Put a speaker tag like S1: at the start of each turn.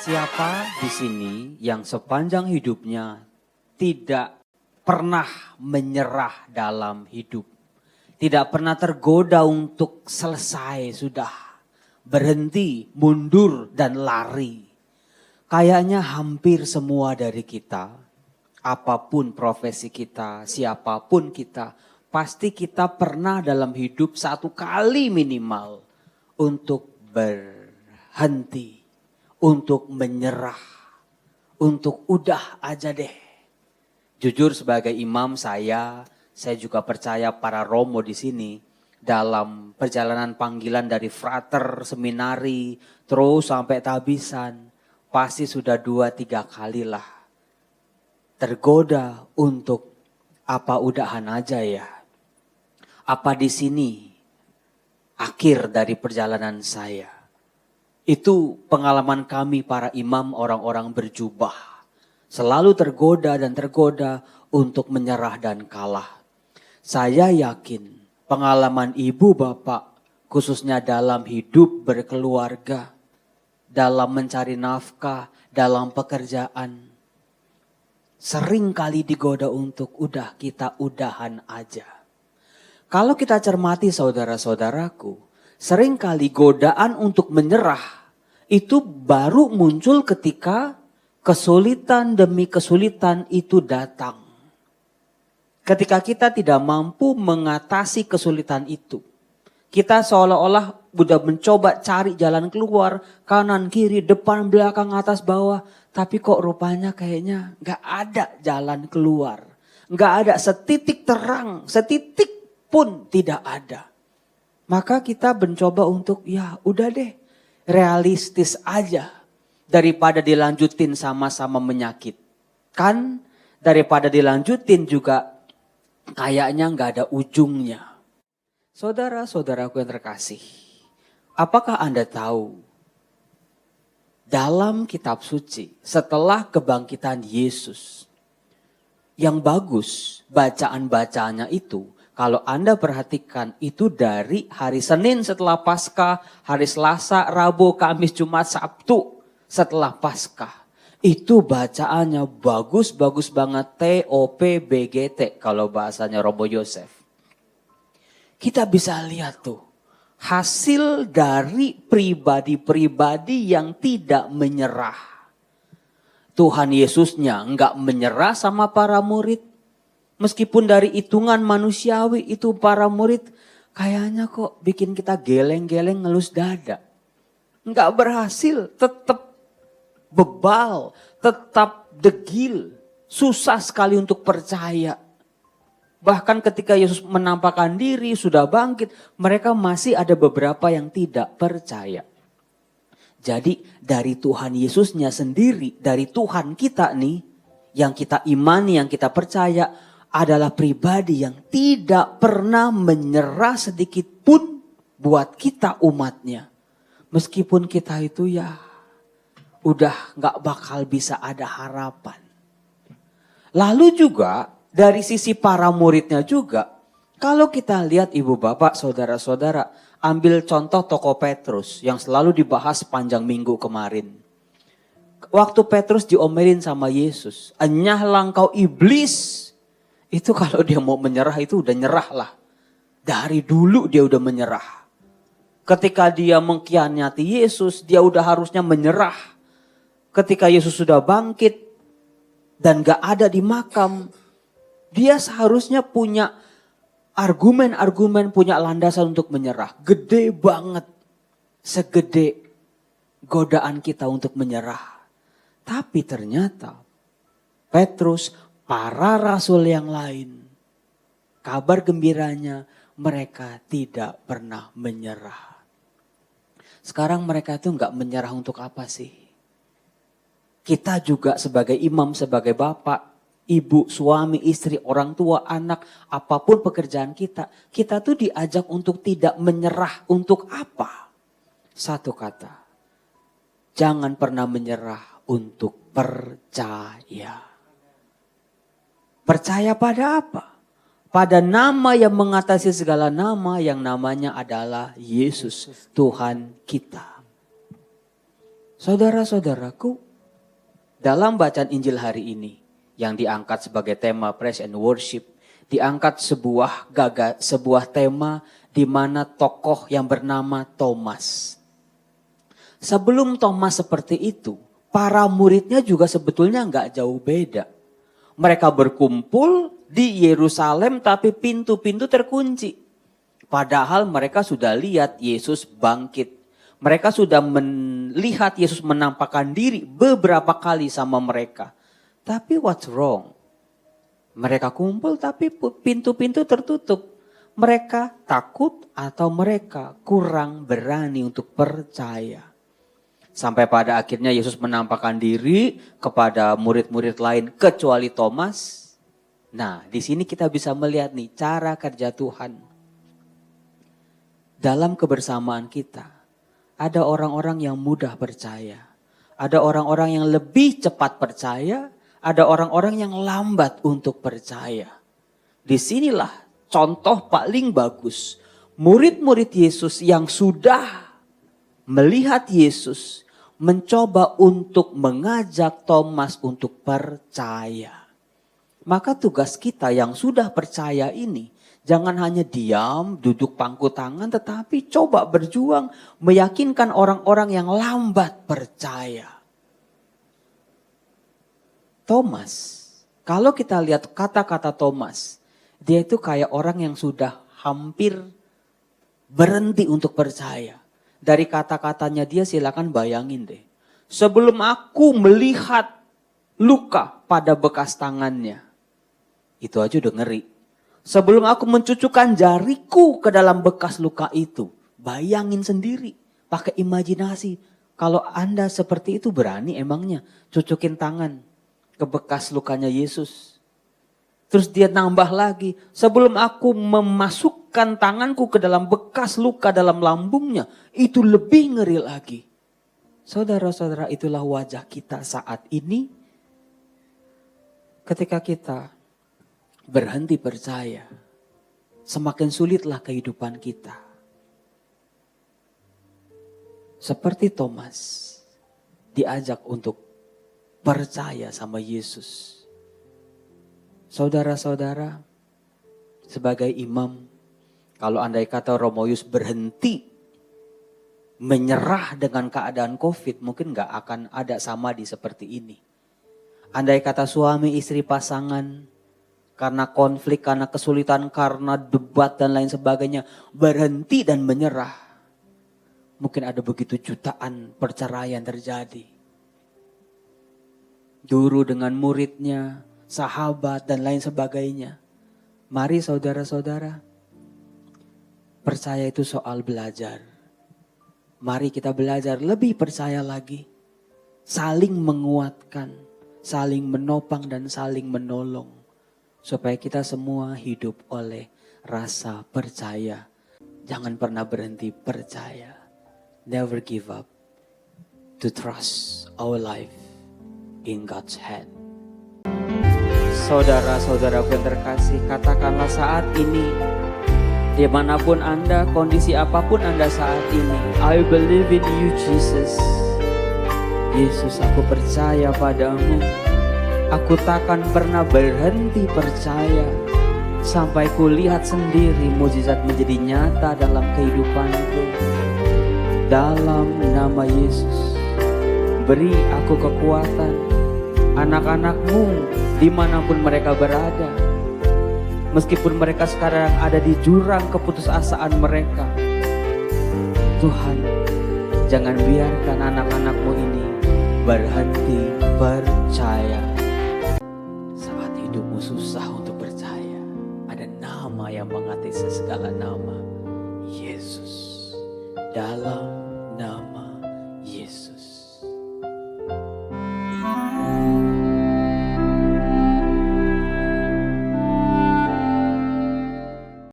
S1: Siapa di sini yang sepanjang hidupnya tidak pernah menyerah dalam hidup? Tidak pernah tergoda untuk selesai sudah. Berhenti, mundur dan lari. Kayaknya hampir semua dari kita, apapun profesi kita, siapapun kita, pasti kita pernah dalam hidup satu kali minimal untuk berhenti, untuk menyerah, untuk udah aja deh. Jujur sebagai imam saya juga percaya para romo di sini dalam perjalanan panggilan dari frater, seminari, terus sampai tabisan, pasti sudah 2-3 kali lah tergoda untuk apa udahan aja ya. Apa di sini akhir dari perjalanan saya. Itu pengalaman kami para imam orang-orang berjubah. Selalu tergoda dan tergoda untuk menyerah dan kalah. Saya yakin pengalaman ibu bapak khususnya dalam hidup berkeluarga, dalam mencari nafkah, dalam pekerjaan. Sering kali digoda untuk udah kita udahan aja. Kalau kita cermati saudara-saudaraku, sering kali godaan untuk menyerah itu baru muncul ketika kesulitan demi kesulitan itu datang. Ketika kita tidak mampu mengatasi kesulitan itu. Kita seolah-olah udah mencoba cari jalan keluar, kanan, kiri, depan, belakang, atas, bawah. Tapi kok rupanya kayaknya gak ada jalan keluar. Gak ada setitik terang, setitik pun tidak ada. Maka kita mencoba untuk ya udah deh realistis aja. Daripada dilanjutin sama-sama menyakitkan, daripada dilanjutin juga kayaknya gak ada ujungnya. Saudara-saudaraku yang terkasih, apakah Anda tahu dalam kitab suci setelah kebangkitan Yesus, yang bagus bacaan-bacaannya itu, kalau Anda perhatikan itu dari hari Senin setelah Paskah, hari Selasa, Rabu, Kamis, Jumat, Sabtu setelah Paskah. Itu bacaannya bagus-bagus banget, TOPBGT kalau bahasanya Robo Yosef. Kita bisa lihat tuh hasil dari pribadi-pribadi yang tidak menyerah. Tuhan Yesusnya enggak menyerah sama para murid. Meskipun dari hitungan manusiawi itu para murid kayaknya kok bikin kita geleng-geleng ngelus dada. Enggak berhasil, tetap bebal, tetap degil. Susah sekali untuk percaya. Bahkan ketika Yesus menampakkan diri, sudah bangkit, mereka masih ada beberapa yang tidak percaya. Jadi dari Tuhan Yesusnya sendiri, dari Tuhan kita nih, yang kita imani, yang kita percaya adalah pribadi yang tidak pernah menyerah sedikit pun buat kita umatnya. Meskipun kita itu ya udah gak bakal bisa ada harapan. Lalu juga dari sisi para muridnya juga, kalau kita lihat ibu bapak, saudara-saudara, ambil contoh tokoh Petrus yang selalu dibahas panjang minggu kemarin. Waktu Petrus diomelin sama Yesus, "Enyahlah engkau iblis." Itu kalau dia mau menyerah itu udah nyerah lah. Dari dulu dia udah menyerah. Ketika dia mengkhianati Yesus, dia udah harusnya menyerah. Ketika Yesus sudah bangkit dan gak ada di makam, dia seharusnya punya argumen-argumen, punya landasan untuk menyerah. Gede banget. Segede godaan kita untuk menyerah. Tapi ternyata Petrus, para rasul yang lain, kabar gembiranya mereka tidak pernah menyerah. Sekarang mereka itu gak menyerah untuk apa sih? Kita juga sebagai imam, sebagai bapak, ibu, suami, istri, orang tua, anak, apapun pekerjaan kita. Kita tuh diajak untuk tidak menyerah. Untuk apa? Satu kata. Jangan pernah menyerah untuk percaya. Percaya pada apa? Pada nama yang mengatasi segala nama, yang namanya adalah Yesus, Tuhan kita. Saudara-saudaraku, dalam bacaan Injil hari ini yang diangkat sebagai tema Praise and Worship, diangkat sebuah tema di mana tokoh yang bernama Thomas. Sebelum Thomas seperti itu, para muridnya juga sebetulnya nggak jauh beda. Mereka berkumpul di Yerusalem tapi pintu-pintu terkunci. Padahal mereka sudah lihat Yesus bangkit. Mereka sudah melihat Yesus menampakkan diri beberapa kali sama mereka. Tapi what's wrong? Mereka kumpul tapi pintu-pintu tertutup. Mereka takut atau mereka kurang berani untuk percaya. Sampai pada akhirnya Yesus menampakkan diri kepada murid-murid lain kecuali Thomas. Nah, di sini kita bisa melihat nih cara kerja Tuhan. Dalam kebersamaan kita, ada orang-orang yang mudah percaya. Ada orang-orang yang lebih cepat percaya. Ada orang-orang yang lambat untuk percaya. Disinilah contoh paling bagus. Murid-murid Yesus yang sudah melihat Yesus mencoba untuk mengajak Thomas untuk percaya. Maka tugas kita yang sudah percaya ini jangan hanya diam, duduk pangku tangan, tetapi coba berjuang meyakinkan orang-orang yang lambat percaya. Thomas, kalau kita lihat kata-kata Thomas, dia itu kayak orang yang sudah hampir berhenti untuk percaya. Dari kata-katanya dia silakan bayangin deh. Sebelum aku melihat luka pada bekas tangannya, itu aja udah ngeri. Sebelum aku mencucukkan jariku ke dalam bekas luka itu, bayangin sendiri, pakai imajinasi. Kalau Anda seperti itu berani emangnya cucukin tangan ke bekas lukanya Yesus. Terus dia nambah lagi, sebelum aku memasukkan tanganku ke dalam bekas luka dalam lambungnya, itu lebih ngeri lagi. Saudara-saudara, itulah wajah kita saat ini ketika kita berhenti percaya. Semakin sulitlah kehidupan kita. Seperti Thomas diajak untuk percaya sama Yesus. Saudara-saudara, sebagai imam, kalau andai kata Romoyus berhenti menyerah dengan keadaan COVID, mungkin gak akan ada samadi seperti ini. Andai kata suami istri pasangan, karena konflik, karena kesulitan, karena debat dan lain sebagainya, berhenti dan menyerah, mungkin ada begitu jutaan perceraian terjadi. Guru dengan muridnya, sahabat dan lain sebagainya. Mari saudara-saudara, percaya itu soal belajar. Mari kita belajar lebih percaya lagi. Saling menguatkan, saling menopang dan saling menolong. Supaya kita semua hidup oleh rasa percaya. Jangan pernah berhenti percaya. Never give up to trust our life in God's hand. Saudara-saudaraku yang terkasih, katakanlah saat ini, dimanapun Anda, kondisi apapun Anda saat ini, I believe in you Jesus. Yesus, aku percaya padamu. Aku takkan pernah berhenti percaya sampai kulihat sendiri mukjizat menjadi nyata dalam kehidupanku. Dalam nama Yesus, beri aku kekuatan, anak-anakmu dimanapun mereka berada. Meskipun mereka sekarang ada di jurang keputusasaan mereka, Tuhan, jangan biarkan anak-anakmu ini berhenti percaya. Saat hidupmu susah untuk percaya, ada nama yang mengatasi segala nama, Yesus. Dalam